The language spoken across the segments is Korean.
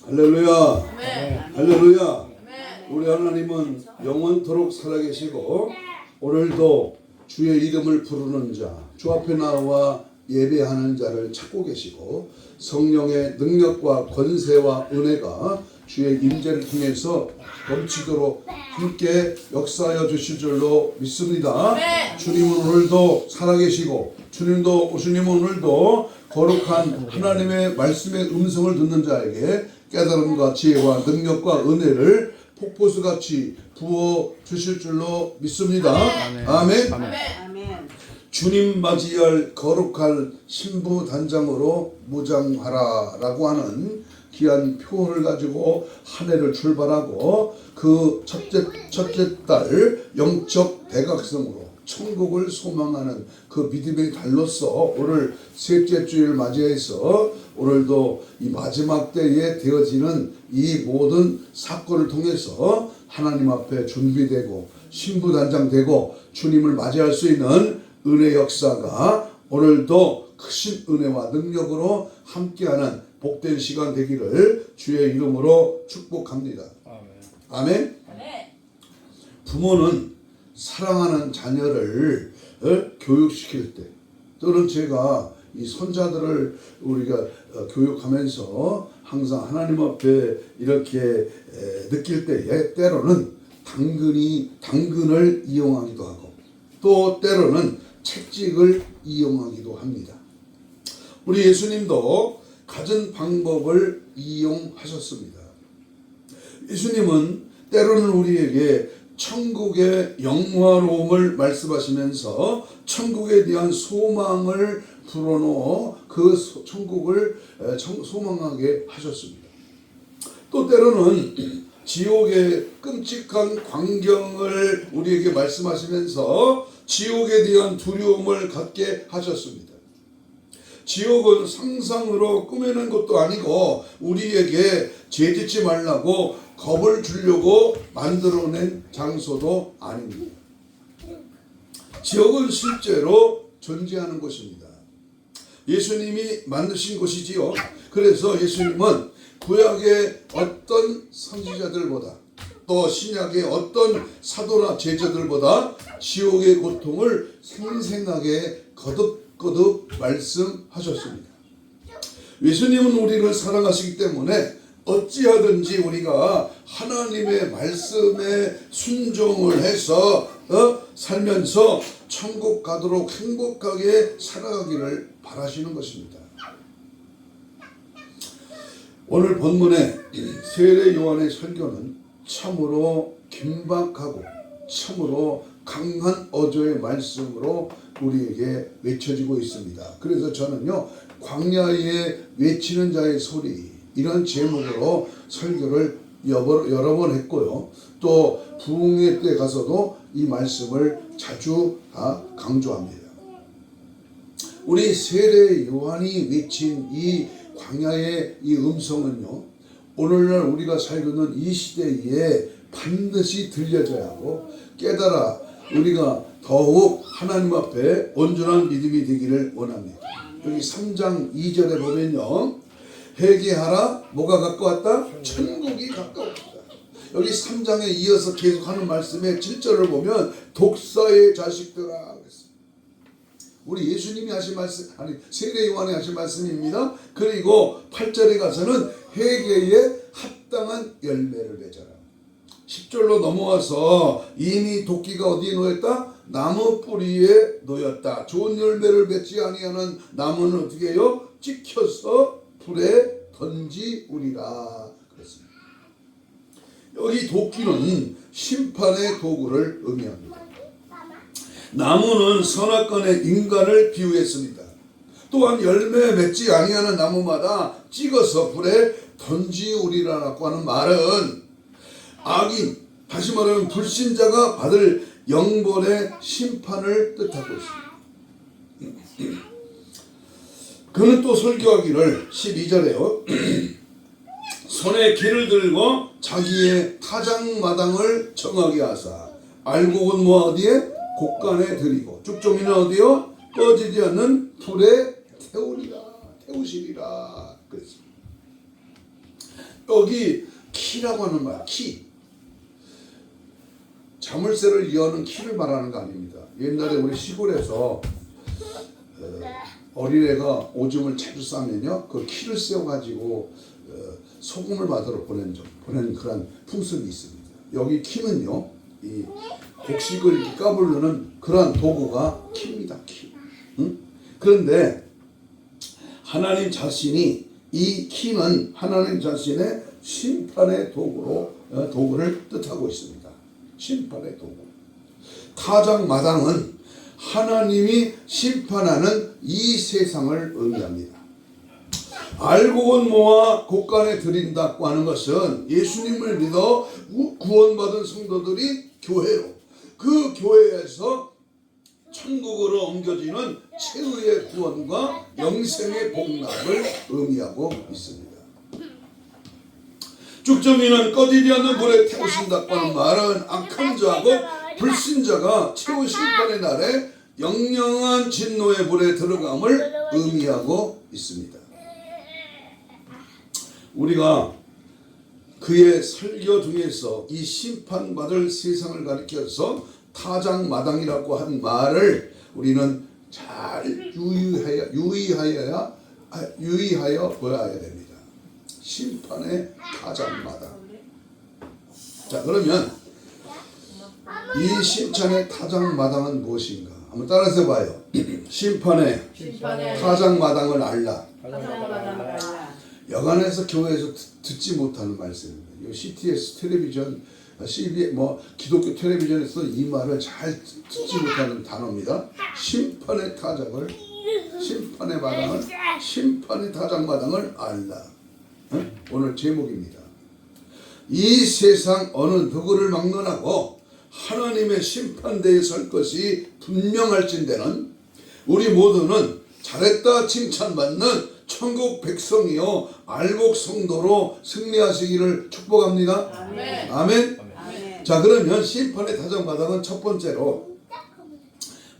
할렐루야. 아멘. 할렐루야. 아멘. 우리 하나님은 영원토록 살아계시고 오늘도 주의 이름을 부르는 자, 주 앞에 나와 예배하는 자를 찾고 계시고 성령의 능력과 권세와 은혜가 주의 임재를 통해서 넘치도록 함께 역사하여 주실 줄로 믿습니다. 아멘. 주님은 오늘도 살아계시고 주님은 오늘도 거룩한 하나님의 말씀의 음성을 듣는 자에게 깨달음과 지혜와 능력과 은혜를 폭포수같이 부어 주실 줄로 믿습니다. 아멘. 아멘. 주님 맞이할 거룩할 신부 단장으로 무장하라 라고 하는 귀한 표현을 가지고 한 해를 출발하고 그 첫째 달 영적 대각성으로 천국을 소망하는 그 믿음의 달로서 오늘 셋째 주일 맞이해서 오늘도 이 마지막 때에 되어지는 이 모든 사건을 통해서 하나님 앞에 준비되고 신부단장되고 주님을 맞이할 수 있는 은혜 역사가 오늘도 크신 은혜와 능력으로 함께하는 복된 시간 되기를 주의 이름으로 축복합니다. 아멘. 부모는 사랑하는 자녀를 교육시킬 때 또는 제가 이 손자들을 우리가 교육하면서 항상 하나님 앞에 이렇게 느낄 때에 때로는 당근을 이용하기도 하고 또 때로는 채찍을 이용하기도 합니다. 우리 예수님도 갖은 방법을 이용하셨습니다. 예수님은 때로는 우리에게 천국의 영화로움을 말씀하시면서 천국에 대한 소망을 불어넣어 그 천국을 소망하게 하셨습니다. 또 때로는 지옥의 끔찍한 광경을 우리에게 말씀하시면서 지옥에 대한 두려움을 갖게 하셨습니다. 지옥은 상상으로 꾸며낸 것도 아니고 우리에게 죄짓지 말라고 겁을 주려고 만들어낸 장소도 아닙니다. 지옥은 실제로 존재하는 곳입니다. 예수님이 만드신 곳이지요. 그래서 예수님은 구약의 어떤 선지자들보다 또 신약의 어떤 사도나 제자들보다 지옥의 고통을 생생하게 거듭거듭 말씀하셨습니다. 예수님은 우리를 사랑하시기 때문에 어찌하든지 우리가 하나님의 말씀에 순종을 해서 살면서 천국 가도록 행복하게 살아가기를 바라시는 것입니다. 오늘 본문의 세례 요한의 설교는 참으로 긴박하고 참으로 강한 어조의 말씀으로 우리에게 외쳐지고 있습니다. 그래서 저는요, 광야에 외치는 자의 소리 이런 제목으로 설교를 여러 번 했고요. 또 부흥회 때 가서도 이 말씀을 자주 강조합니다. 우리 세례 요한이 외친 이 광야의 이 음성은요, 오늘날 우리가 살고 있는 이 시대에 반드시 들려져야 하고 깨달아 우리가 더욱 하나님 앞에 온전한 믿음이 되기를 원합니다. 여기 3장 2절에 보면요, 회개하라, 뭐가 가까웠다? 천국이 가까웠다. 여기 3장에 이어서 계속하는 말씀에 7절을 보면 독사의 자식들아 그랬어요. 우리 예수님이 하신 말씀, 아니 세례 요한이 하신 말씀입니다. 그리고 8절에 가서는 회개에 합당한 열매를 맺어라. 10절로 넘어와서 이미 도끼가 어디에 놓였다? 나무 뿌리에 놓였다. 좋은 열매를 맺지 아니하는 나무는 어떻게 해요? 찍혀서 불에 던지우리라 그랬습니다. 여기 도끼는 심판의 도구를 의미합니다. 나무는 선악간의 인간을 비유했습니다. 또한 열매 맺지 아니하는 나무마다 찍어서 불에 던지우리라고 하는 말은 악인, 다시 말하면 불신자가 받을 영벌의 심판을 뜻하고 있습니다. 그는 또 설교하기를 12절에요. 손에 길을 들고 자기의 타작마당을 정하게 하사 알곡은 뭐 어디에? 곡간에 들이고 쭉종이는 어디요? 꺼지지 않는 불에 태우시리라 그랬습니다. 여기 키라고 하는 말, 키. 자물쇠를 여는 키를 말하는 거 아닙니다. 옛날에 우리 시골에서 어린애가 오줌을 자주 싸면요, 그 키를 세워가지고 소금을 받으러 보낸 그런 풍습이 있습니다. 여기 키는요, 이 곡식을 이렇게 까불르는 그러한 도구가 키입니다. 키. 응? 그런데 하나님 자신이 이 키는 하나님 자신의 심판의 도구를 뜻하고 있습니다. 심판의 도구. 타작마당은 하나님이 심판하는 이 세상을 의미합니다. 알곡은 모아 곳간에 드린다고 하는 것은 예수님을 믿어 구원받은 성도들이 교회로, 그 교회에서 천국으로 옮겨지는 최후의 구원과 영생의 복락을 의미하고 있습니다. 쭉정이는 꺼지지 않는 불에 태우신다고 하는 말은 악한 자하고 불신자가 최후 심판의 날에 영영한 진노의 불에 들어감을 의미하고 있습니다. 우리가 그의 설교 중에서 이 심판받을 세상을 가리켜서 타작마당이라고 한 말을 우리는 잘 유의하여 보아야 됩니다. 심판의 타작마당. 자, 그러면 이 심판의 타작마당은 무엇인가? 한번 따라서 봐요. 심판의 타작마당을 알라. 여간에서 교회에서 듣지 못하는 말씀입니다. CTS 텔레비전, CB 기독교 텔레비전에서 이 말을 잘 듣지 못하는 단어입니다. 심판의 타작을, 심판의 마당을, 심판의 타작마당을 알라. 오늘 제목입니다. 이 세상 어느 누구를 막론하고 하나님의 심판대에 설 것이 분명할진대는 우리 모두는 잘했다 칭찬받는 천국 백성이요 알곡 성도로 승리하시기를 축복합니다. 아멘. 아멘. 아멘. 자, 그러면 심판의 타작마당은 첫 번째로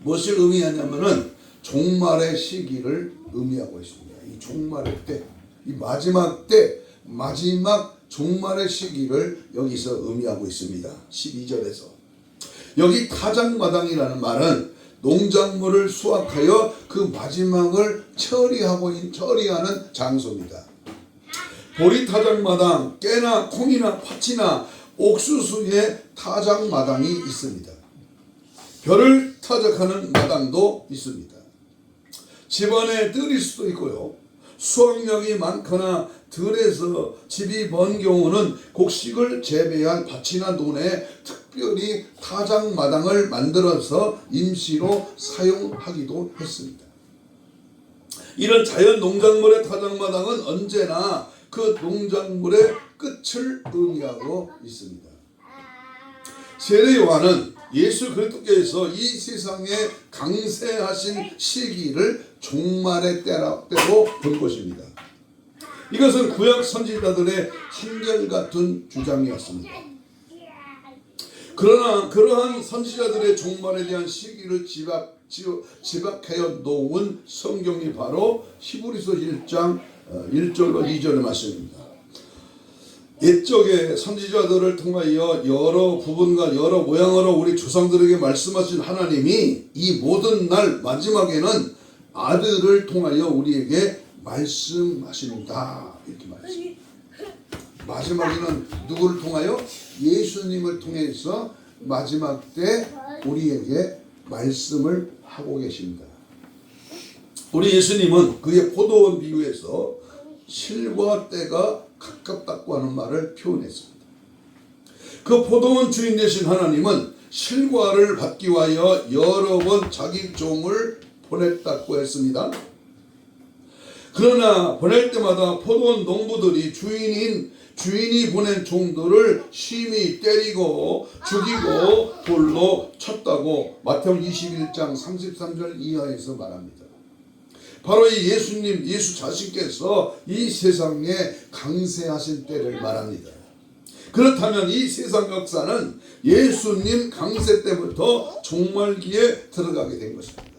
무엇을 의미하냐면은 종말의 시기를 의미하고 있습니다. 이 종말의 때, 이 마지막 때, 마지막 종말의 시기를 여기서 의미하고 있습니다. 12절에서 여기 타작마당이라는 말은 농작물을 수확하여 그 마지막을 처리하는 장소입니다. 보리타작마당, 깨나 콩이나 팥이나 옥수수의 타작마당이 있습니다. 벼를 타작하는 마당도 있습니다. 집안에 뜰일 수도 있고요. 수확량이 많거나 들에서 집이 먼 경우는 곡식을 재배한 밭이나 논에 특별히 타작마당을 만들어서 임시로 사용하기도 했습니다. 이런 자연 농작물의 타작마당은 언제나 그 농작물의 끝을 의미하고 있습니다. 세례 요한은 예수 그리스도께서 이 세상에 강세하신 시기를 종말의 때로 본 것입니다. 이것은 구약 선지자들의 한결같은 주장이었습니다. 그러나 그러한 선지자들의 종말에 대한 시기를 지박하여 놓은 성경이 바로 히브리서 1장 1절로 2절의 말씀입니다. 옛적의 선지자들을 통하여 여러 부분과 여러 모양으로 우리 조상들에게 말씀하신 하나님이 이 모든 날 마지막에는 아들을 통하여 우리에게 말씀하신다, 이렇게 말했습니다. 마지막에는 누구를 통하여? 예수님을 통해서 마지막 때 우리에게 말씀을 하고 계십니다. 우리 예수님은 그의 포도원 비유에서 실과 때가 가깝다고 하는 말을 표현했습니다. 그 포도원 주인 되신 하나님은 실과를 받기 위하여 여러 번 자기 종을 보냈다고 했습니다. 그러나 보낼 때마다 포도원 농부들이 주인이 보낸 종들을 심히 때리고 죽이고 돌로 쳤다고 마태복음 21장 33절 이하에서 말합니다. 바로 이 예수 자신께서 이 세상에 강세하신 때를 말합니다. 그렇다면 이 세상 역사는 예수님 강세 때부터 종말기에 들어가게 된 것입니다.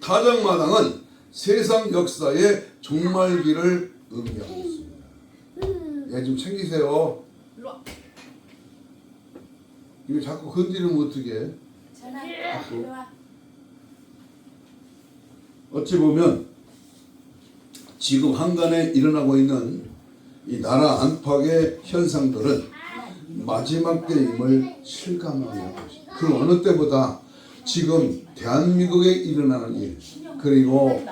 타작마당은 세상 역사의 종말기를 의미하고 있습니다. 얘 좀 챙기세요. 이거 자꾸 건드리면 어떡해? 자꾸. 어찌 보면 지금 한간에 일어나고 있는 이 나라 안팎의 현상들은 마지막 때임을 실감하게 하고 있습니다. 그 어느 때보다 지금 대한민국에 일어나는 일, 그리고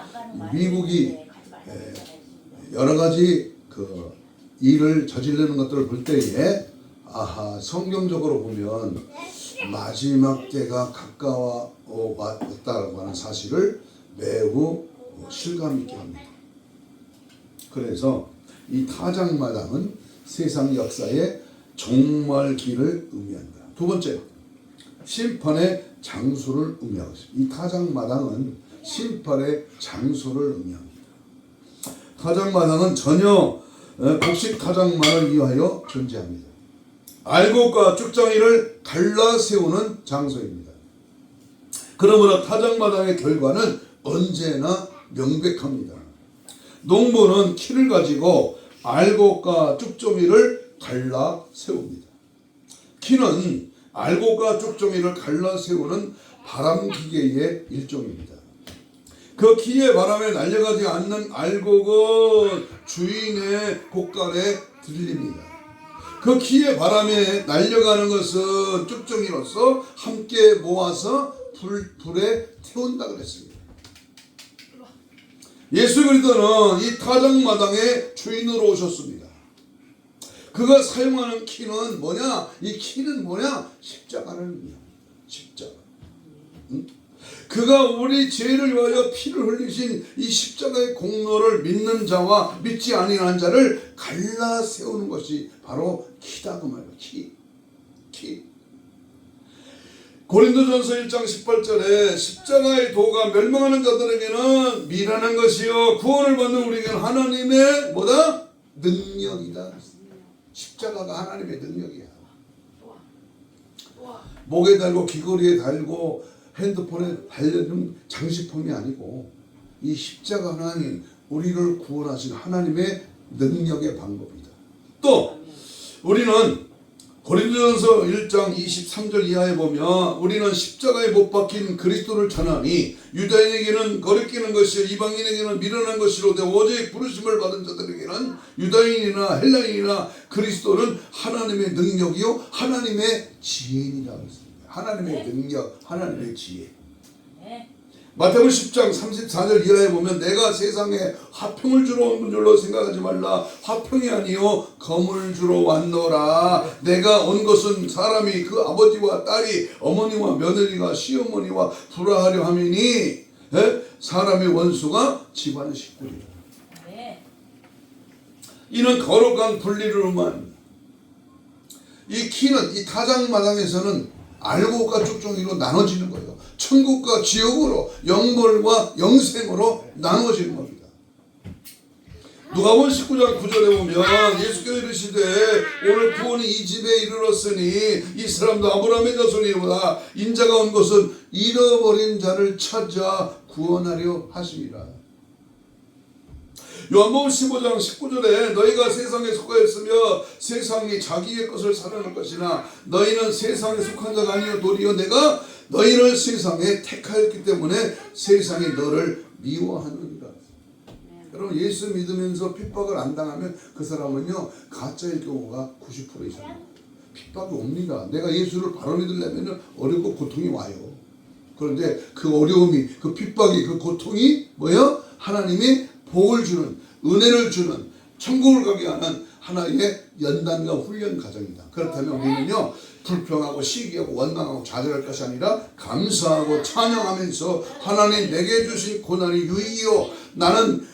미국이 여러 가지 그 일을 저지르는 것들을 볼 때에 성경적으로 보면 마지막 때가 가까워 왔다고 하는 사실을 매우 실감 있게 합니다. 그래서 이 타작마당은 세상 역사의 종말기를 의미한다. 두 번째, 심판의 장소를 의미하고 있습니다. 이 타작마당은 심판의 장소를 의미합니다. 타작마당은 전혀 곡식 타작만을 위하여 존재합니다. 알곡과 쭉정이를 갈라 세우는 장소입니다. 그러므로 타작마당의 결과는 언제나 명백합니다. 농부는 키를 가지고 알곡과 쭉정이를 갈라 세웁니다. 키는 알곡과 쭉정이를 갈라 세우는 바람기계의 일종입니다. 그 키의 바람에 날려가지 않는 알곡은 주인의 곡간에 들립니다. 그 키의 바람에 날려가는 것은 쭉정이로서 함께 모아서 불에 태운다 그랬습니다. 예수 그리스도는 이 타작마당의 주인으로 오셨습니다. 그가 사용하는 키는 뭐냐? 이 키는 뭐냐? 십자가를 의미합니다. 십자가. 응? 그가 우리 죄를 위하여 피를 흘리신 이 십자가의 공로를 믿는 자와 믿지 아니하는 자를 갈라 세우는 것이 바로 키다 그 말이에요. 키. 고린도전서 1장 18절에 십자가의 도가 멸망하는 자들에게는 미련한 것이요 구원을 받는 우리에게는 하나님의 뭐다? 능력이다. 십자가가 하나님의 능력이야. 목에 달고 귀걸이에 달고 핸드폰에 달려는 장식품이 아니고 이 십자가 하나님 우리를 구원하신 하나님의 능력의 방법이다. 또 우리는 고린도전서 1장 23절 이하에 보면 우리는 십자가에 못 박힌 그리스도를 전하니 유다인에게는 거리끼는 것이요 이방인에게는 미련한 것이로되 오직 부르심을 받은 자들에게는 유다인이나 헬라인이나 그리스도는 하나님의 능력이요 하나님의 지혜이라고 했습니다. 하나님의 능력, 하나님의 지혜. 마태복음 10장 34절 이하에 보면 내가 세상에 화평을 주러 온 줄로 생각하지 말라. 화평이 아니요 검을 주러 왔노라. 내가 온 것은 사람이 그 아버지와 딸이 어머니와 며느리가 시어머니와 불화하려 함이니 사람의 원수가 집안의 식구리라. 이는 거룩한 분리를 의미합니다. 이 키는 이 타작마당에서는 알곡과 쭉정이로 나눠지는 거예요. 천국과 지옥으로 영벌과 영생으로 나눠지는 겁니다. 누가복음 19장 9절에 보면 예수께서 이르시되 오늘 구원이 이 집에 이르렀으니 이 사람도 아브라함의 자손이로다. 인자가 온 것은 잃어버린 자를 찾아 구원하려 하심이라. 요한복음 15장 19절에 너희가 세상에 속하였으며 세상이 자기의 것을 사랑할 것이나 너희는 세상에 속한 자가 아니요 도리어 내가 너희를 세상에 택하였기 때문에 세상이 너를 미워하느니라. 여러분 예수 믿으면서 핍박을 안 당하면 그 사람은요 가짜일 경우가 90% 이상입니다. 핍박이 옵니다. 내가 예수를 바로 믿으려면 어렵고 고통이 와요. 그런데 그 어려움이 그 핍박이 그 고통이 뭐예요? 하나님이 복을 주는 은혜를 주는 천국을 가게 하는 하나의 연단과 훈련 과정이다. 그렇다면 우리는요 불평하고 시기하고 원망하고 좌절할 것이 아니라 감사하고 찬양하면서 하나님 내게 주신 고난이 유익이요 나는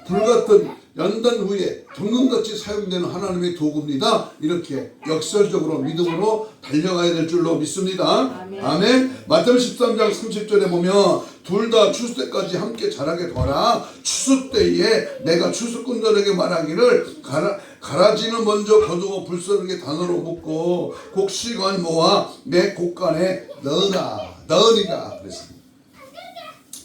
불같은 연단 후에 정금같이 사용되는 하나님의 도구입니다. 이렇게 역설적으로 믿음으로 달려가야 될 줄로 믿습니다. 아멘. 마태복음 13장 30절에 보면 둘 다 추수 때까지 함께 자라게 둬라. 추수 때에 내가 추수꾼들에게 말하기를 가라지는 먼저 거두고 불사르게 단으로 묶고 곡식은 모아 내 곡간에 넣으니라 그랬습니다.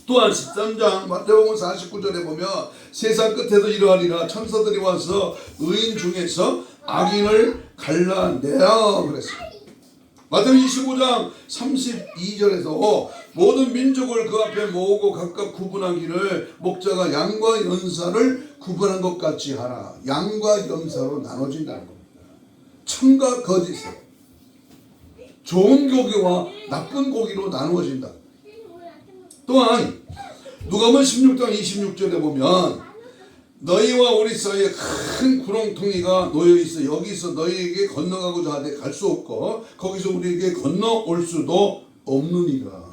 또한 13장 마태복음 49절에 보면 세상 끝에도 이러하리라 천사들이 와서 의인 중에서 악인을 갈라내라 그랬습니다. 마태복음 25장 32절에서 모든 민족을 그 앞에 모으고 각각 구분하기를 목자가 양과 연사를 구분한 것 같이 하라. 양과 연사로 나눠진다는 겁니다. 참과 거짓으로, 좋은 고기와 나쁜 고기로 나누어진다. 또한 누가복음 16장 26절에 보면 너희와 우리 사이에 큰 구렁텅이가 놓여 있어 여기서 너희에게 건너가고자 하되 갈 수 없고 거기서 우리에게 건너올 수도 없느니라.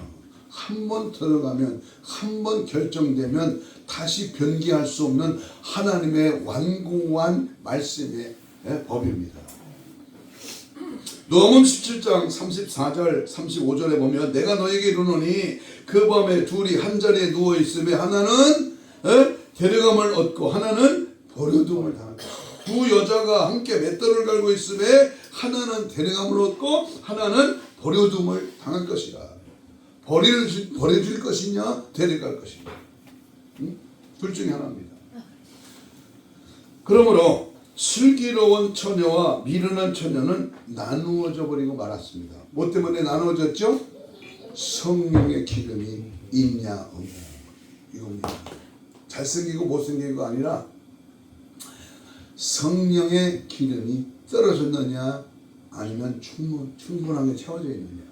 한번 들어가면, 한번 결정되면 다시 변기할 수 없는 하나님의 완고한 말씀의 법입니다. 누가복음 17장 34절 35절에 보면 내가 너에게 이르노니 그 밤에 둘이 한 자리에 누워 있으며 하나는 데려감을 얻고 하나는 버려둠을 당한다. 두 여자가 함께 맷돌을 갈고 있으며 하나는 데려감을 얻고 하나는 버려둠을 당할 것이라. 버려질 것이냐 데려갈 것이냐, 둘 중에 하나입니다. 그러므로 슬기로운 처녀와 미련한 처녀는 나누어져 버리고 말았습니다. 뭐 때문에 나누어졌죠? 성령의 기름이 있냐 없냐 이겁니다. 잘생기고 못생기고가 아니라 성령의 기름이 떨어졌느냐 아니면 충분하게 채워져 있느냐.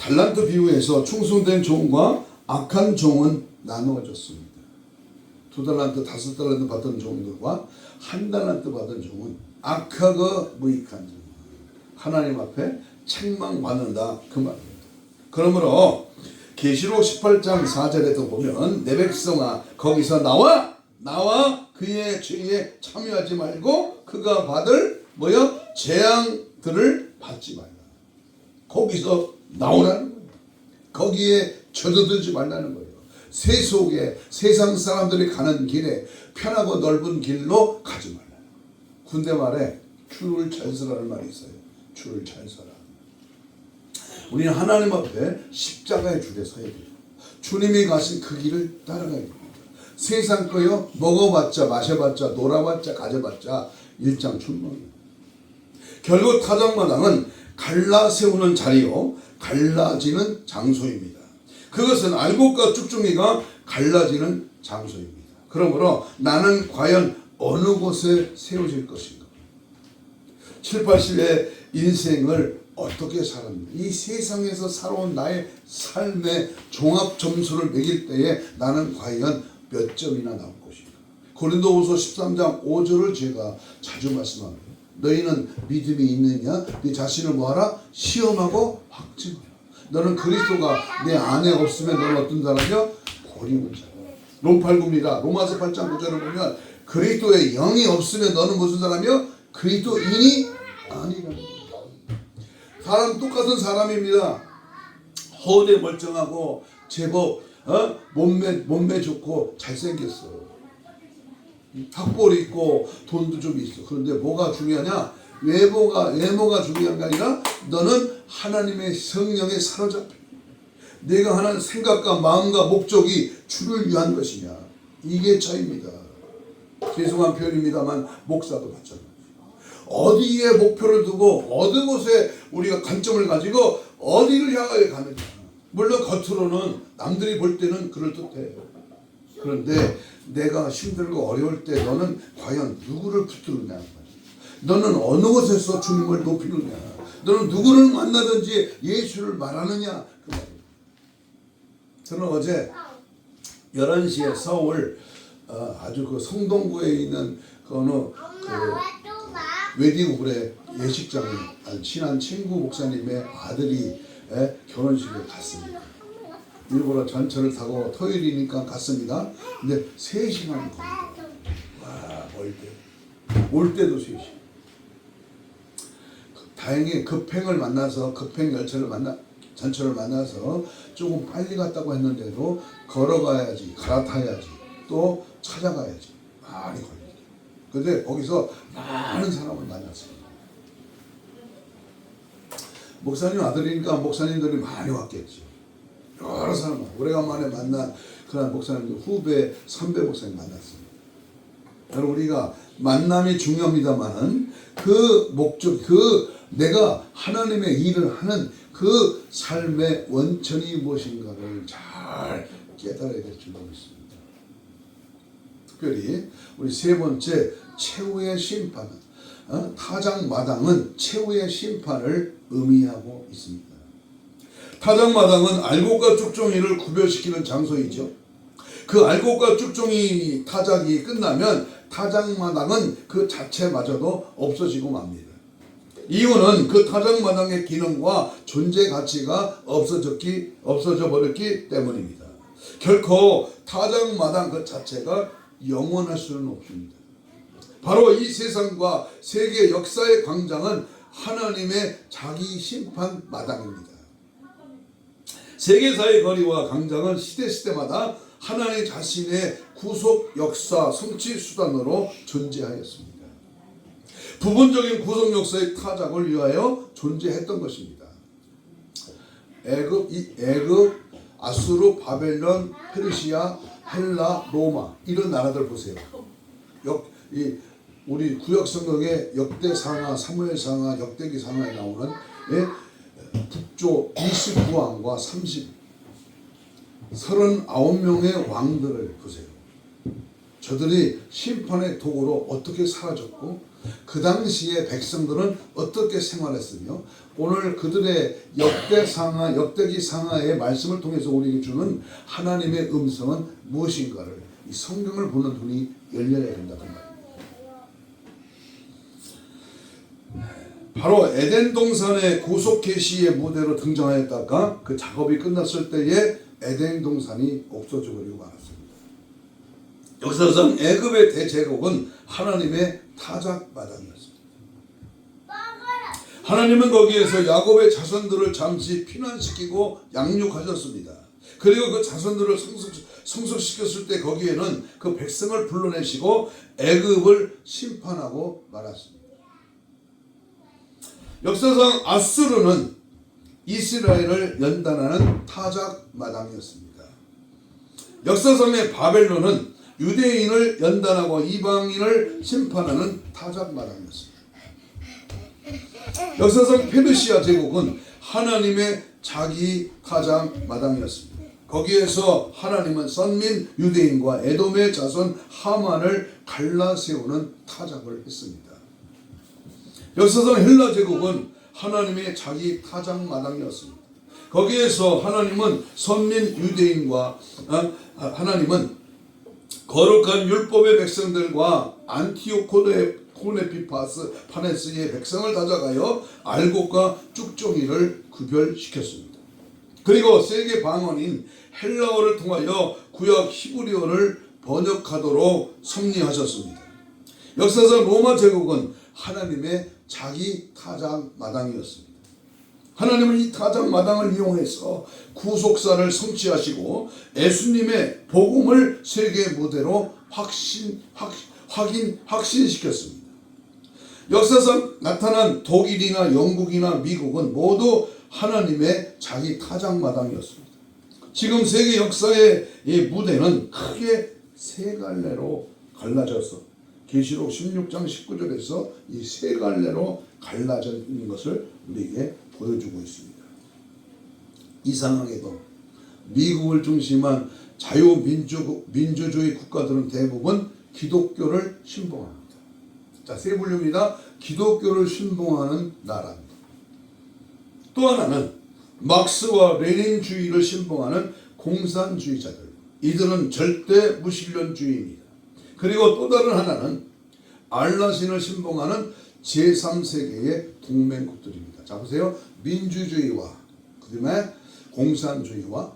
달란트 비유에서 충성된 종과 악한 종은 나누어졌습니다. 2달란트 5달란트 받은 종들과 1달란트 받은 종은 악하고 무익한 종, 하나님 앞에 책망받는다 그 말입니다. 그러므로 계시록 18장 4절에도 보면 내 백성아 거기서 나와 그의 죄에 참여하지 말고 그가 받을 재앙들을 받지 말라. 거기서 나오라는 거예요. 거기에 젖어들지 말라는 거예요. 세속에 세상 사람들이 가는 길에 편하고 넓은 길로 가지 말라. 군대 말에 줄을 잘 서라는 말이 있어요. 줄을 잘 서라. 우리는 하나님 앞에 십자가의 줄에 서야 돼요. 주님이 가신 그 길을 따라가야 됩니다. 세상 거요 먹어봤자 마셔봤자 놀아봤자 가져봤자 일장춘몽이에요. 결국 타작마당은 갈라 세우는 자리요 갈라지는 장소입니다. 그것은 알곡과 쭉중이가 갈라지는 장소입니다. 그러므로 나는 과연 어느 곳에 세워질 것인가. 7, 80의 인생을 어떻게 살았는가. 이 세상에서 살아온 나의 삶의 종합 점수를 매길 때에 나는 과연 몇 점이나 나올 것인가. 고린도후서 13장 5절을 제가 자주 말씀합니다. 너희는 믿음이 있느냐? 네 자신을 뭐하라? 시험하고 확증하라. 너는 그리스도가 내 안에 없으면 너는 어떤 사람이야? 버리는 자라. 롬8구입니다. 로마서 8장 9절을 보면 그리스도의 영이 없으면 너는 무슨 사람이야? 그리스도인이 아니라. 사람 똑같은 사람입니다. 허대 멀쩡하고 제법 몸매 좋고 잘생겼어. 탁볼 있고 돈도 좀 있어. 그런데 뭐가 중요하냐? 외모가 중요한 게 아니라 너는 하나님의 성령에 사로잡혀. 내가 하는 생각과 마음과 목적이 주를 위한 것이냐. 이게 차이입니다. 죄송한 표현입니다만 목사도 마찬가지예요. 어디에 목표를 두고 어느 곳에 우리가 관점을 가지고 어디를 향하여 가느냐. 물론 겉으로는 남들이 볼 때는 그럴듯해요. 그런데 내가 힘들고 어려울 때 너는 과연 누구를 붙들느냐. 너는 어느 곳에서 주님을 높이느냐. 너는 누구를 만나든지 예수를 말하느냐. 그 말이에요. 저는 어제 11시에 서울 아주 그 성동구에 있는 그 어느 웨딩홀에 예식장에 친한 친구 목사님의 아들이 결혼식에 갔습니다. 일부러 전철을 타고 토요일이니까 갔습니다. 근데 3시간 걸립니다. 와, 올 때도 3시간. 다행히 급행 전철을 만나서 조금 빨리 갔다고 했는데도 걸어가야지, 갈아타야지, 또 찾아가야지 많이 걸려요. 그런데 거기서 많은 사람을 만났습니다. 목사님 아들이니까 목사님들이 많이 왔겠죠. 여러 사람 오래간만에 만난 그런 목사님 후배 선배 목사님 만났습니다. 여러분 우리가 만남이 중요합니다만은 그 목적 내가 하나님의 일을 하는 그 삶의 원천이 무엇인가를 잘 깨달아야 될 줄 믿습니다. 특별히 우리 세 번째 최후의 심판은 타작마당은 최후의 심판을 의미하고 있습니다. 타작마당은 알곡과 쭉종이를 구별시키는 장소이죠. 그 알곡과 쭉종이 타작이 끝나면 타작마당은 그 자체마저도 없어지고 맙니다. 이유는 그 타작마당의 기능과 존재 가치가 없어져 버렸기 때문입니다. 결코 타작마당 그 자체가 영원할 수는 없습니다. 바로 이 세상과 세계 역사의 광장은 하나님의 자기 심판 마당입니다. 세계사의 거리와 광장은 시대마다 하나님 자신의 구속 역사 성취 수단으로 존재하였습니다. 부분적인 구속 역사의 타작을 위하여 존재했던 것입니다. 애굽, 아수르, 바벨론, 페르시아, 헬라, 로마 이런 나라들 보세요. 우리 구약성경의 역대상하, 사무엘상하, 역대기상하에 나오는 북조 29왕과 39명의 왕들을 보세요. 저들이 심판의 도구로 어떻게 사라졌고 그 당시의 백성들은 어떻게 생활했으며 오늘 그들의 역대상하, 역대기상하의 말씀을 통해서 우리에게 주는 하나님의 음성은 무엇인가를 이 성경을 보는 눈이 열려야 된다는 말입니다. 바로 에덴 동산의 구속 계시의 무대로 등장하였다가 그 작업이 끝났을 때에 에덴 동산이 없어져 버리고 말았습니다. 역사상 애굽의 대제국은 하나님의 타작마당이었습니다. 하나님은 거기에서 야곱의 자손들을 잠시 피난시키고 양육하셨습니다. 그리고 그 자손들을 성숙시켰을 때 거기에는 그 백성을 불러내시고 애굽을 심판하고 말았습니다. 역사상 아수르는 이스라엘을 연단하는 타작마당이었습니다. 역사상의 바벨론은 유대인을 연단하고 이방인을 심판하는 타작마당이었습니다. 역사상 페르시아 제국은 하나님의 자기 타작마당이었습니다. 거기에서 하나님은 선민 유대인과 에돔의 자손 하만을 갈라세우는 타작을 했습니다. 역사상 헬라 제국은 하나님의 자기 타작마당이었습니다. 거기에서 하나님은 선민 유대인과 하나님은 거룩한 율법의 백성들과 안티오코네피파네스의 백성을 다잡아여 알곡과 쭉종이를 구별시켰습니다. 그리고 세계 방언인 헬라어를 통하여 구약 히브리어를 번역하도록 섭리하셨습니다. 역사상 로마 제국은 하나님의 자기 타작마당이었습니다. 하나님은 이 타작마당을 이용해서 구속사를 성취하시고 예수님의 복음을 세계 무대로 확신시켰습니다. 역사상 나타난 독일이나 영국이나 미국은 모두 하나님의 자기 타작마당이었습니다. 지금 세계 역사의 이 무대는 크게 세 갈래로 갈라져서 계시록 16장 19절에서 이 세 갈래로 갈라져 있는 것을 우리에게 보여주고 있습니다. 이상하게도 미국을 중심한 자유민주주의 국가들은 대부분 기독교를 신봉합니다. 자, 세 분류입니다. 기독교를 신봉하는 나라입니다. 또 하나는 막스와 레닌주의를 신봉하는 공산주의자들. 이들은 절대 무신론주의입니다. 그리고 또 다른 하나는 알라신을 신봉하는 제3세계의 동맹국들입니다. 자, 보세요. 민주주의와 그다음에 공산주의와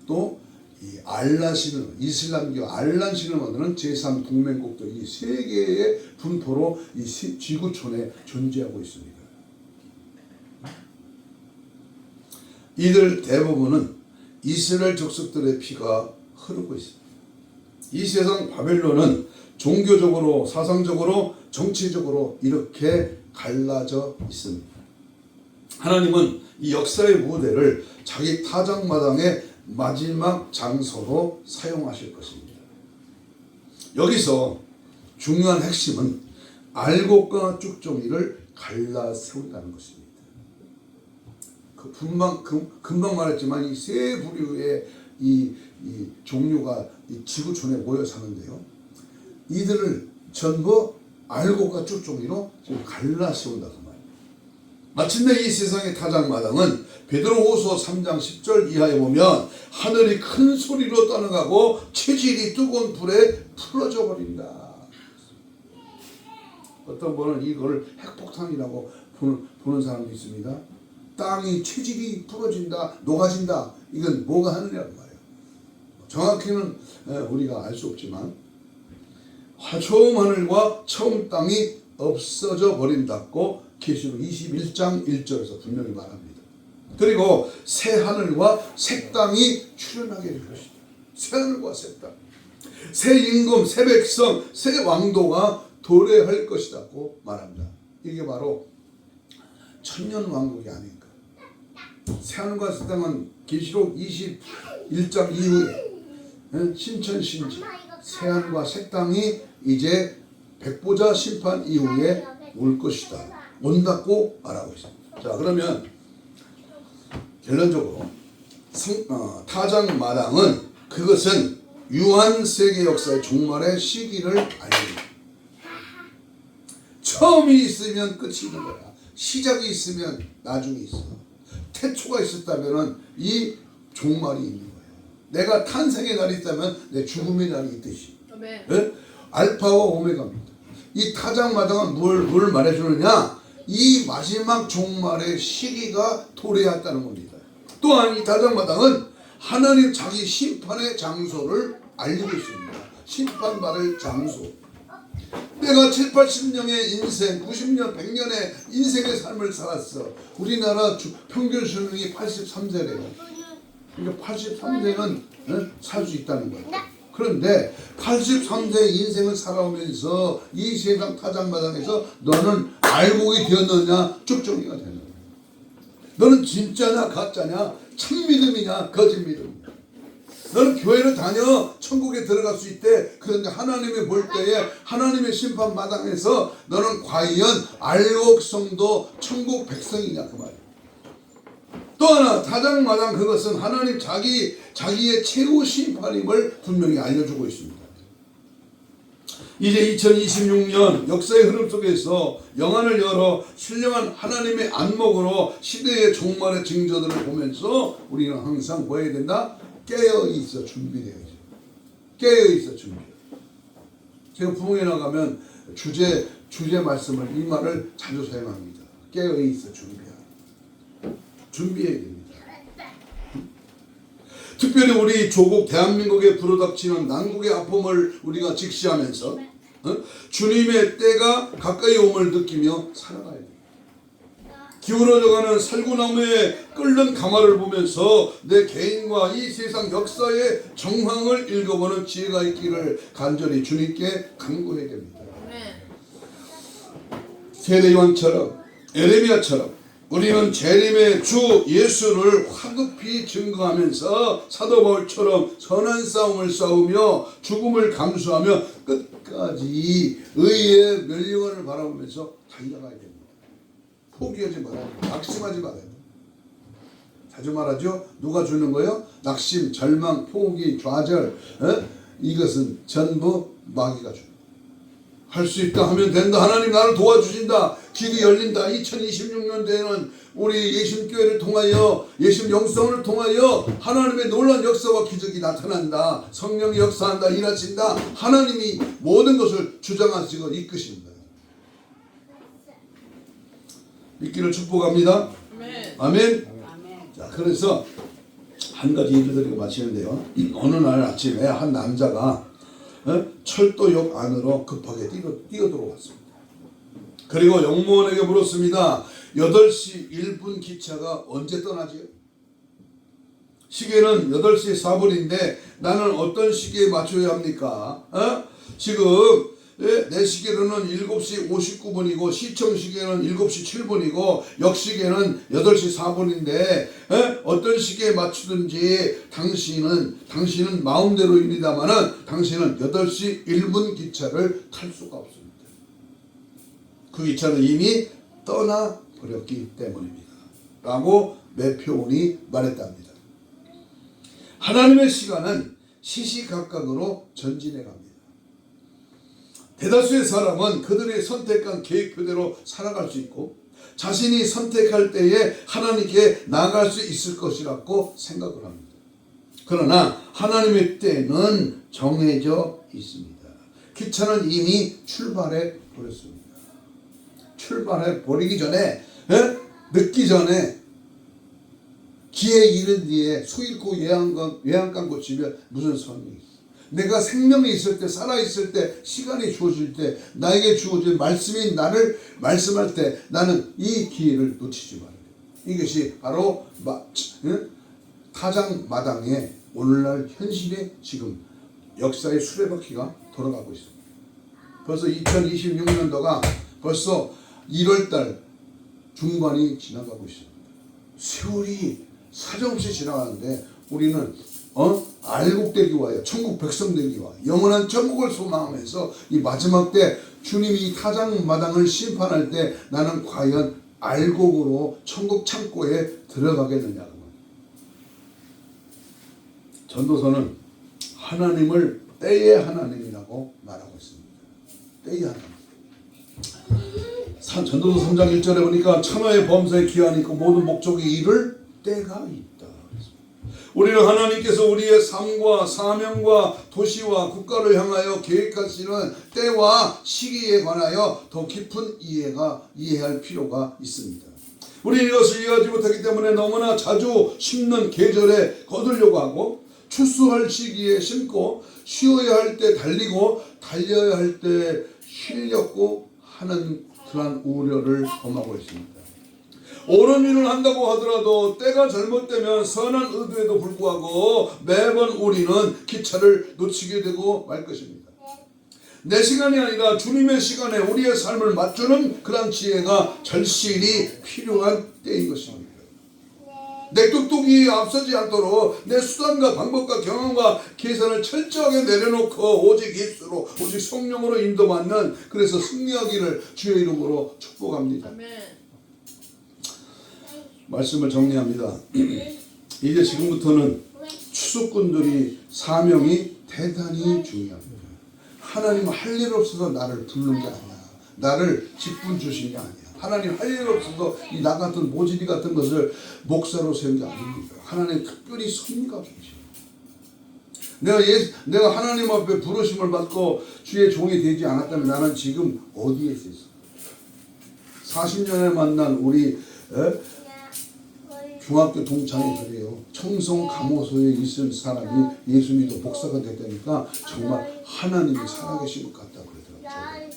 또 이 알라신을 이슬람교 알라신을 만드는 제3 동맹국들 이 세 개의 분포로 이 지구촌에 존재하고 있습니다. 이들 대부분은 이스라엘 족속들의 피가 흐르고 있습니다. 이 세상 바벨론은 종교적으로, 사상적으로, 정치적으로 이렇게 갈라져 있습니다. 하나님은 이 역사의 무대를 자기 타작마당에 마지막 장소로 사용하실 것입니다. 여기서 중요한 핵심은 알곡과 쭉종이를 갈라 세운다는 것입니다. 금방 말했지만 이 세 부류의 이 종류가 이 지구촌에 모여 사는데요. 이들을 전부 알곡과 쭉종이로 지금 갈라 세운다고 말입니다. 마침내 이 세상의 타작마당은 베드로후서 3장 10절 이하에 보면 하늘이 큰 소리로 떠나가고 체질이 뜨거운 불에 풀어져 버린다. 어떤 분은 이걸 핵폭탄이라고 보는 사람도 있습니다. 땅이 체질이 부러진다, 녹아진다. 이건 뭐가 하느냐고 말이에요. 정확히는 우리가 알 수 없지만 처음 하늘과 처음 땅이 없어져 버린다고 계시록 21장 1절에서 분명히 말합니다. 그리고 새 하늘과 새 땅이 출현하게 될 것이다. 새 하늘과 새 땅, 새 임금, 새 백성, 새 왕도가 도래할 것이라고 말합니다. 이게 바로 천년 왕국이 아닌가. 새 하늘과 새 땅은 계시록 21장 이후에 신천신지 새 하늘과 새 땅이 이제 백보자 심판 이후에 올 것이다. 온다고 말하고 있습니다. 자, 그러면 결론적으로 타작마당은 그것은 유한세계 역사의 종말의 시기를 알립니다. 처음이 있으면 끝이 있는 거야. 시작이 있으면 나중이 있어. 태초가 있었다면 이 종말이 있는 거예요. 내가 탄생의 날이 있다면 내 죽음의 날이 있듯이. 네? 알파와 오메가입니다. 이 타작마당은 뭘 말해주느냐? 이 마지막 종말의 시기가 도래했다는 겁니다. 또한 이 타작마당은 하나님 자기 심판의 장소를 알리고 있습니다. 심판받을 장소. 내가 7, 80년의 인생, 90년, 100년의 인생의 삶을 살았어. 우리나라 평균 수명이 83세래요. 그러니까 83세는 살 수 있다는 거예요. 그런데 83세의 인생을 살아오면서 이 세상 타작마당에서 너는 알곡이 되었느냐, 쭉종이가 되느냐. 너는 진짜냐, 가짜냐, 참믿음이냐, 거짓믿음이냐. 너는 교회를 다녀 천국에 들어갈 수 있대. 그런데 하나님이 볼 때에 하나님의 심판 마당에서 너는 과연 알곡성도 천국 백성이냐 그 말이야. 또 하나 타작마당 그것은 하나님 자기의 최후 심판임을 분명히 알려주고 있습니다. 이제 2026년 역사의 흐름 속에서 영안을 열어 신령한 하나님의 안목으로 시대의 종말의 징조들을 보면서 우리는 항상 뭐 해야 된다? 깨어 있어 준비되어야지. 깨어 있어 준비. 제가 부흥회 나가면 주제 말씀을 이 말을 자주 사용합니다. 깨어 있어 준비하라. 준비해야 됩니다. 특별히 우리 조국 대한민국에 불어닥치는 난국의 아픔을 우리가 직시하면서 주님의 때가 가까이 옴을 느끼며 살아가야 됩니다. 기울어져가는 살구나무에 끓는 가마를 보면서 내 개인과 이 세상 역사의 정황을 읽어보는 지혜가 있기를 간절히 주님께 간구해야 됩니다. 세례요한처럼 에레미야처럼 우리는 재림의 주 예수를 화급히 증거하면서 사도 바울처럼 선한 싸움을 싸우며 죽음을 감수하며 끝까지 의의 멸류관을 바라보면서 달려가야 됩니다. 포기하지 말아야 돼요. 낙심하지 말아야 돼요. 자주 말하죠. 누가 주는 거예요? 낙심, 절망, 포기, 좌절. 이것은 전부 마귀가 주는 거예요. 할 수 있다 하면 된다. 하나님 나를 도와주신다. 길이 열린다. 2026년도에는 우리 예심교회를 통하여 예심 영성을 통하여 하나님의 놀라운 역사와 기적이 나타난다. 성령이 역사한다. 일하신다. 하나님이 모든 것을 주장하시고 이끄신다. 믿기를 축복합니다. 아멘. 아멘. 자, 그래서 한 가지 예를 드리고 마치는데요. 어느 날 아침에 한 남자가 철도역 안으로 급하게 뛰어 들어왔습니다. 그리고 영무원에게 물었습니다. 8시 1분 기차가 언제 떠나지요? 시계는 8시 4분인데 나는 어떤 시기에 맞춰야 합니까? 지금 내 시계로는 7시 59분이고 시청 시계는 7시 7분이고 역시계는 8시 4분인데 어떤 시계에 맞추든지 당신은 마음대로입니다만은 당신은 8시 1분 기차를 탈 수가 없습니다. 그 기차는 이미 떠나버렸기 때문입니다. 라고 매표운이 말했답니다. 하나님의 시간은 시시각각으로 전진해 갑니다. 대다수의 사람은 그들의 선택한 계획표대로 살아갈 수 있고 자신이 선택할 때에 하나님께 나아갈 수 있을 것이라고 생각을 합니다. 그러나 하나님의 때는 정해져 있습니다. 기차는 이미 출발해 버렸습니다. 출발해 버리기 전에 늦기 전에 기회 이른 뒤에 소 잃고 외양간 고치면 무슨 소용이 있어. 내가 생명이 있을 때 살아있을 때 시간이 주어질 때 나에게 주어진 말씀이 나를 말씀할 때 나는 이 기회를 놓치지 말아야 돼요. 이것이 바로 타장마당의 오늘날 현실의 지금 역사의 수레바퀴가 돌아가고 있습니다. 벌써 2026년도가 벌써 1월달 중반이 지나가고 있습니다. 세월이 사정없이 지나가는데 우리는 알곡되기 위하여 천국 백성 되기 위하여 영원한 천국을 소망하면서 이 마지막 때 주님이 타장마당을 심판할 때 나는 과연 알곡으로 천국 창고에 들어가겠느냐. 전도서는 하나님을 때의 하나님이라고 말하고 있습니다. 때의 하나님. 전도서 3장 1절에 보니까 천하의 범사에 기한이 있고 모든 목적이 이를 때가 있다. 우리는 하나님께서 우리의 삶과 사명과 도시와 국가를 향하여 계획하시는 때와 시기에 관하여 더 깊은 이해할 필요가 있습니다. 우리는 이것을 이해하지 못하기 때문에 너무나 자주 심는 계절에 거두려고 하고 추수할 시기에 심고 쉬어야 할 때 달리고 달려야 할 때 쉬려고 하는 그런 우려를 범하고 있습니다. 옳은 일을 한다고 하더라도 때가 잘못되면 선한 의도에도 불구하고 매번 우리는 기차를 놓치게 되고 말 것입니다. 내 시간이 아니라 주님의 시간에 우리의 삶을 맞추는 그런 지혜가 절실히 필요한 때인 것입니다. 내 뚝뚝이 앞서지 않도록 내 수단과 방법과 경험과 계산을 철저하게 내려놓고 오직 예수로 오직 성령으로 인도받는 그래서 승리하기를 주의 이름으로 축복합니다. 아멘. 말씀을 정리합니다. 이제 지금부터는 추수꾼들이 사명이 대단히 중요합니다. 하나님은 할 일 없어서 나를 부른 게 아니야. 나를 직분 주신 게 아니야. 하나님 할 일 없어서 이 나 같은 모지리 같은 것을 목사로 세운 게 아닙니다. 하나님 특별히 섭리가 주시오. 내가 하나님 앞에 부르심을 받고 주의 종이 되지 않았다면 나는 지금 어디에 있었어? 40년에 만난 우리 중학교 동창회들이에요. 청송 감호소에 있을 사람이 예수 믿고 목사가 됐다니까 정말 하나님이 살아계신 것 같다 그러더라고요.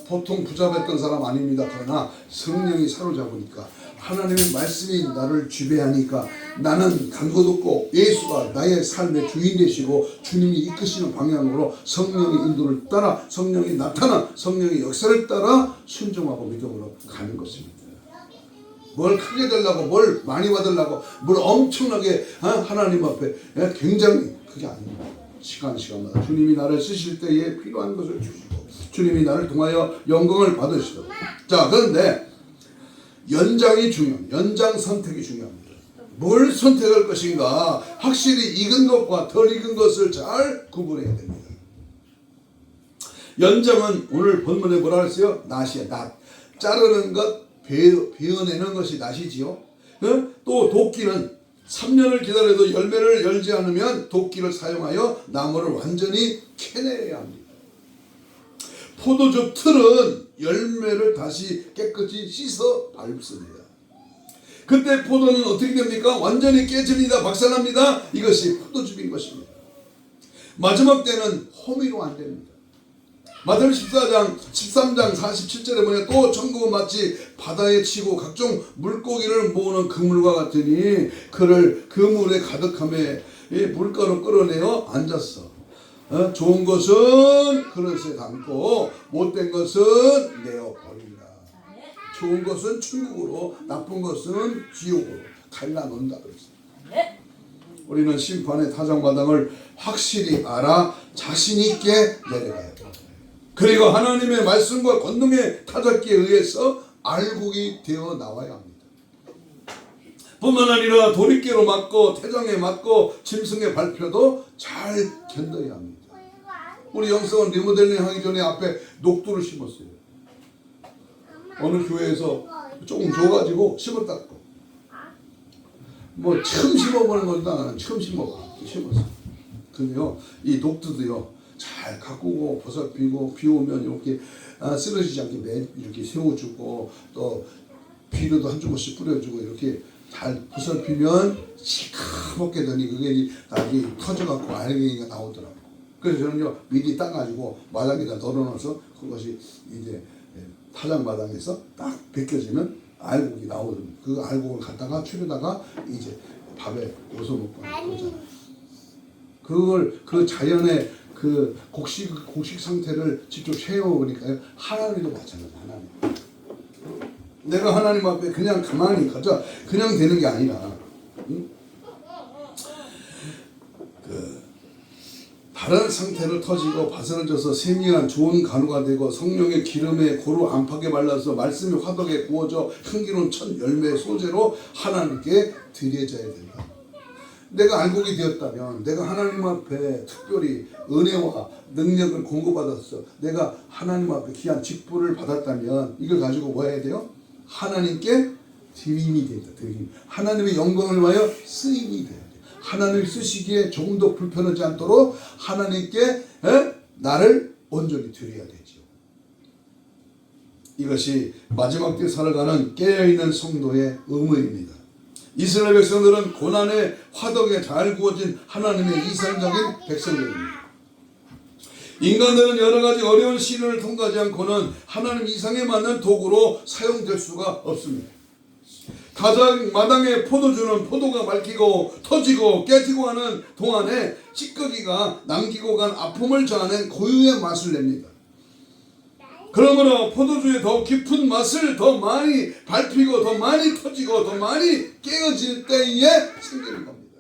보통 붙잡았던 사람 아닙니다. 그러나 성령이 사로잡으니까 하나님의 말씀이 나를 지배하니까 나는 간 것 없고 예수가 나의 삶의 주인 되시고 주님이 이끄시는 방향으로 성령의 인도를 따라 성령이 나타나 성령의 역사를 따라 순종하고 믿음으로 가는 것입니다. 뭘 크게 되려고 뭘 많이 받으려고 뭘 엄청나게 하나님 앞에 굉장히 그게 아닙니다. 시간마다 주님이 나를 쓰실 때에 필요한 것을 주시고 주님이 나를 통하여 영광을 받으시고 자 그런데 연장이 중요합니다. 연장 선택이 중요합니다. 뭘 선택할 것인가 확실히 익은 것과 덜 익은 것을 잘 구분해야 됩니다. 연장은 오늘 본문에 뭐라 그랬어요? 낫이야 낫. 자르는 것 베어내는 것이 낫이지요. 또 도끼는 3년을 기다려도 열매를 열지 않으면 도끼를 사용하여 나무를 완전히 캐내야 합니다. 포도주 틀은 열매를 다시 깨끗이 씻어 밟습니다. 그때 포도는 어떻게 됩니까? 완전히 깨집니다. 박살납니다. 이것이 포도즙인 것입니다. 마지막 때는 호미로 안 됩니다. 마태복음 13장 47절에 보면 또 천국은 마치 바다에 치고 각종 물고기를 모으는 그물과 같으니 그를 그물에 가득함에 물가로 끌어내어 앉았어. 좋은 것은 그릇에 담고 못된 것은 내어버리라. 좋은 것은 천국으로, 나쁜 것은 지옥으로 갈라놓는다 그랬어요. 우리는 심판의 타작마당을 확실히 알아 자신 있게 내려가야 돼요. 그리고 하나님의 말씀과 권능의 타작기에 의해서 알곡이 되어 나와야 합니다. 뿐만 아니라 도리깨로 맞고 태장에 맞고 짐승의 발표도 잘 견뎌야 합니다. 우리 영성은 리모델링 하기 전에 앞에 녹두를 심었어요. 어느 교회에서 조금 줘가지고 심었다고. 뭐 처음 심어보는 것도 나는 처음 심었어. 근데요, 이 녹두도요 잘 가꾸고 보살피고 비 오면 이렇게 쓰러지지 않게 이렇게 세워주고 또 비료도 한 주먹씩 뿌려주고 이렇게 잘 보살피면 시커멓게 되니 그게 나중에 터져갖고 알갱이가 나오더라고. 그래서 저는요 미리 따가지고 마당에다 널어놔서 그것이 이제 타작마당에서 딱 벗겨지면 알곡이 나오거든요. 그 알곡을 갖다가 추려다가 이제 밥에 옷어 먹고 그러잖아요. 그걸 그 자연의 그 곡식 상태를 직접 체험해보니까요 하나님도 마찬가지예요. 하나님. 내가 하나님 앞에 그냥 가만히 가자 그냥 되는 게 아니라 다른 상태로 터지고 바스러져서 생명한 좋은 간우가 되고 성령의 기름에 고루 안팎에 발라서 말씀의 화덕에 구워져 향기로운 첫 열매의 소재로 하나님께 드려져야 된다. 내가 알곡이 되었다면 내가 하나님 앞에 특별히 은혜와 능력을 공급받았어. 내가 하나님 앞에 귀한 직분을 받았다면 이걸 가지고 뭐 해야 돼요? 하나님께 드림이 된다. 드림. 하나님의 영광을 위하여 쓰임이 돼야 돼. 하나님이 쓰시기에 조금 더 불편하지 않도록 하나님께 나를 온전히 드려야 되죠. 이것이 마지막 때 살아가는 깨어있는 성도의 의무입니다. 이스라엘 백성들은 고난의 화덕에 잘 구워진 하나님의 이상적인 백성들입니다. 인간들은 여러 가지 어려운 시련을 통과하지 않고는 하나님 이상에 맞는 도구로 사용될 수가 없습니다. 타작 마당에 포도주는 포도가 말기고 터지고 깨지고 하는 동안에 찌꺼기가 남기고 간 아픔을 저어낸 고유의 맛을 냅니다. 그러므로 포도주의 더 깊은 맛을 더 많이 밟히고 더 많이 터지고 더 많이 깨어질 때에 생기는 겁니다.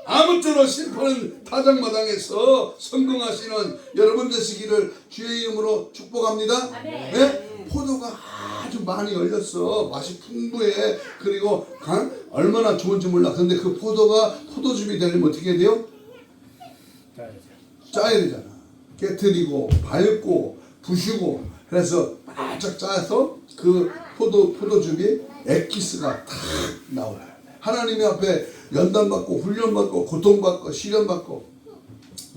아무쪼록 심판은 타작마당에서 성공하시는 여러분 되시기를 주의 이름으로 축복합니다. 네? 포도가 아주 많이 열렸어. 맛이 풍부해. 그리고 얼마나 좋은지 몰라. 근데 그 포도가 포도즙이 되려면 어떻게 돼요? 짜야 되잖아. 깨트리고 밟고 부시고 그래서 바짝 짜서 그 포도즙이 엑기스가 탁 나와요. 하나님의 앞에 연단받고 훈련받고 고통받고 시련받고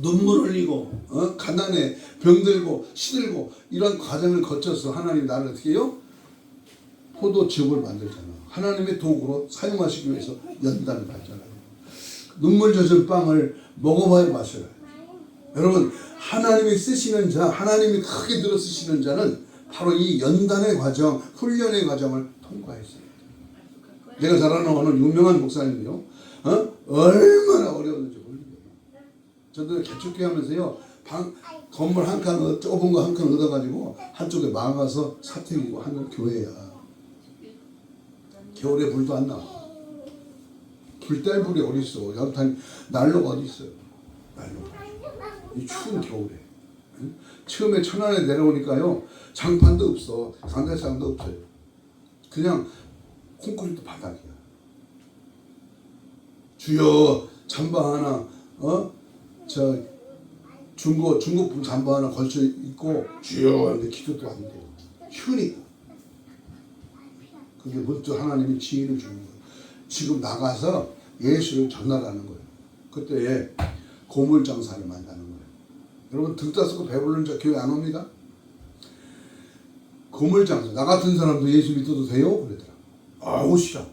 눈물 흘리고 가난해 병들고 시들고 이런 과정을 거쳐서 하나님 나를 어떻게 해요? 포도즙을 만들잖아. 하나님의 도구로 사용하시기 위해서 연단을 받잖아요. 눈물 젖은 빵을 먹어봐야 맛을 알아요. 여러분 하나님이 쓰시는 자, 하나님이 크게 들어 쓰시는 자는 바로 이 연단의 과정, 훈련의 과정을 통과했어요. 내가 잘 아는 어느 유명한 목사님이요. 얼마나 어려웠는지 모르겠어요. 저도 개척회 하면서요. 건물 한 칸, 좁은 거 한 칸 얻어가지고 한쪽에 막아서 사택이고 하는 교회야. 겨울에 불도 안 나. 불달불이 어디 있어. 여튼 난로가 어디 있어요. 난로. 이 추운 겨울에. 처음에 천안에 내려오니까요. 장판도 없어. 강대상도 없어요. 그냥 콘크리트 바닥이야. 주여 잠바 하나 중고품 잠바 하나 걸쳐 입고 주여 하는데 기도도 안 돼요. 추우니까. 그게 문득 하나님이 지혜를 주는 거예요. 지금 나가서 예수를 전달하는 거예요. 그때 고물 장사를 만드는 거예요. 여러분 등 따스고 배부른 자 교회 안 옵니다? 고물 장사. 나 같은 사람도 예수 믿어도 돼요? 그러더라. 아 오시라.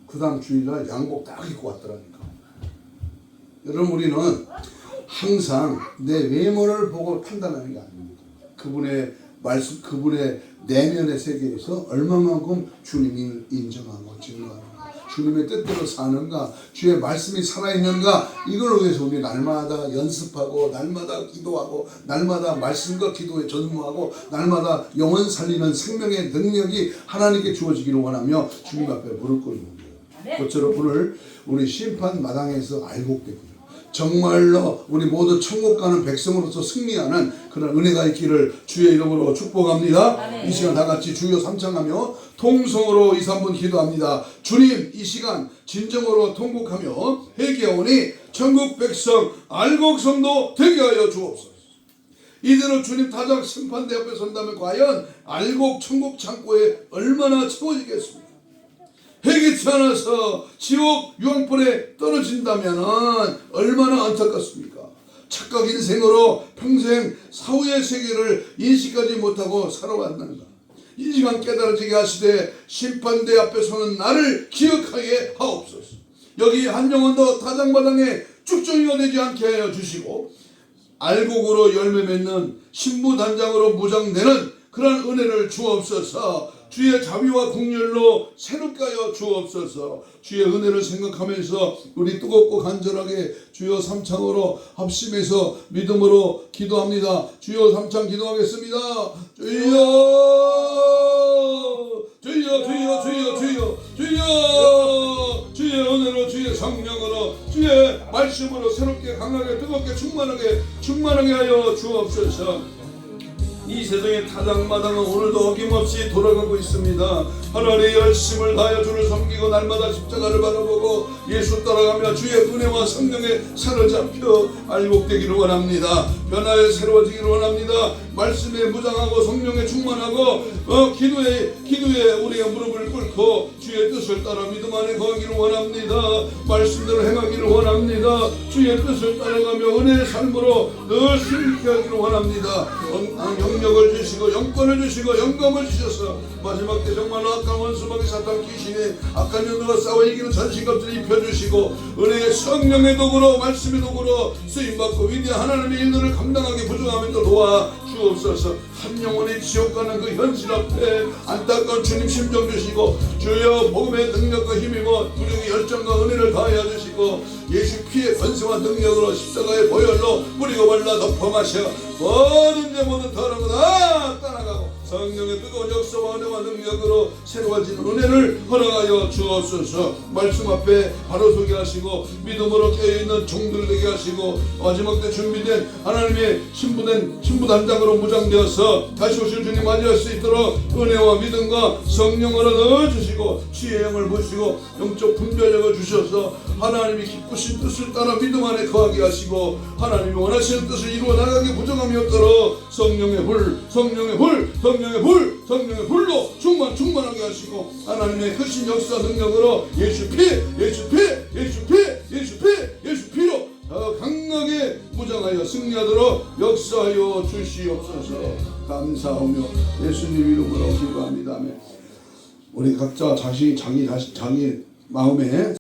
그 다음 주일날 양복 딱 입고 왔더라니까. 여러분 우리는 항상 내 외모를 보고 판단하는 게 아닙니다. 그분의 말씀, 그분의 내면의 세계에서 얼마만큼 주님을 인정하고 증거하고 주님의 뜻대로 사는가, 주의 말씀이 살아있는가, 이걸 위해서 우리 날마다 연습하고 날마다 기도하고 날마다 말씀과 기도에 전무하고 날마다 영혼 살리는 생명의 능력이 하나님께 주어지기를 원하며 주님 앞에 무릎 꿇는 거예요. 그처럼 오늘 우리 심판 마당에서 알곡되고요. 정말로 우리 모두 천국 가는 백성으로서 승리하는 그런 은혜가 있기를 주의 이름으로 축복합니다. 이 시간 다 같이 주여 삼창하며 통성으로 2, 3분 기도합니다. 주님, 이 시간 진정으로 통곡하며 회개하오니 천국 백성 알곡성도 되게 하여 주옵소서. 이대로 주님 타작 심판대 앞에 선다면 과연 알곡 천국 창고에 얼마나 채워지겠습니까? 회개치 않아서 지옥 유황불에 떨어진다면 얼마나 안타깝습니까? 착각 인생으로 평생 사후의 세계를 인식하지 못하고 살아왔는가? 이 시간 깨달아지게 하시되 심판대 앞에 서는 나를 기억하게 하옵소서. 여기 한 영혼도 타작마당에 쭉정이가 되지 않게 하여 주시고 알곡으로 열매 맺는 신부단장으로 무장되는 그런 은혜를 주옵소서. 주의 자비와 긍휼로 새롭게 하여 주옵소서. 주의 은혜를 생각하면서 우리 뜨겁고 간절하게 주여 삼창으로 합심해서 믿음으로 기도합니다. 주여 삼창 기도하겠습니다. 주여 주여 주여 주여 주여 주여 주의 은혜로 주의 성령으로 주의 말씀으로 새롭게 강하게 뜨겁게 충만하게 하여 주옵소서. 이 세상의 타작마당은 오늘도 어김없이 돌아가고 있습니다. 하나님의 열심을 다하여 주를 섬기고 날마다 십자가를 바라보고 예수 따라가며 주의 은혜와 성령에 사로잡혀 알곡되기를 원합니다. 변화에 새로워지기를 원합니다. 말씀에 무장하고 성령에 충만하고 기도에 우리의 무릎을 꿇고 주의 뜻을 따라 믿음 안에 거하기를 원합니다. 말씀대로 행하기를 원합니다. 주의 뜻을 따라가며 은혜의 삶으로 늘 승리케 하기를 원합니다. 영역을 주시고 영권을 주시고 영감을 주셔서 마지막 때 정말 악한 원수마귀 사탄 귀신의 악한 영들과 싸워 이기는 전신갑주를 입혀주시고 은혜의 성령의 도구로 말씀의 도구로 쓰임받고 위대한 하나님의 일들을 감당하기 부족함에도 도와 주옵소서. 한 영혼이 지옥 가는 그 현실 앞에 안타까운 주님 심정 주시고 주여 복음의 능력과 힘이고 무력의 열정과 은혜를 다하여 주시고 예수 피의 권세와 능력으로 십자가의 보혈로 뿌리고 발라 덮어 마셔 모든 데모든 더러운 다 떠나가고 성령의 뜨거운 역사와 은혜와 능력으로 새로워지는 은혜를 허락하여 주옵소서. 말씀 앞에 바로 서게 하시고 믿음으로 깨어있는 종들 되게 하시고 마지막 때 준비된 하나님의 신부단장으로 무장되어서 다시 오실 주님 맞이할 수 있도록 은혜와 믿음과 성령으로 넣어주시고 주의 영을 보시고 영적 분별력을 주셔서 하나님이 기쁘신 뜻을 따라 믿음 안에 거하게 하시고 하나님이 원하시는 뜻을 이루어 나가기 부족함이 없도록 성령의 불로 충만하게 하시고 하나님의 크신 역사 능력으로 예수 피로 더 강하게 무장하여 승리하도록 역사하여 주시옵소서. 감사하며 예수님 이름으로 기도합니다. 우리 각자 자기 마음에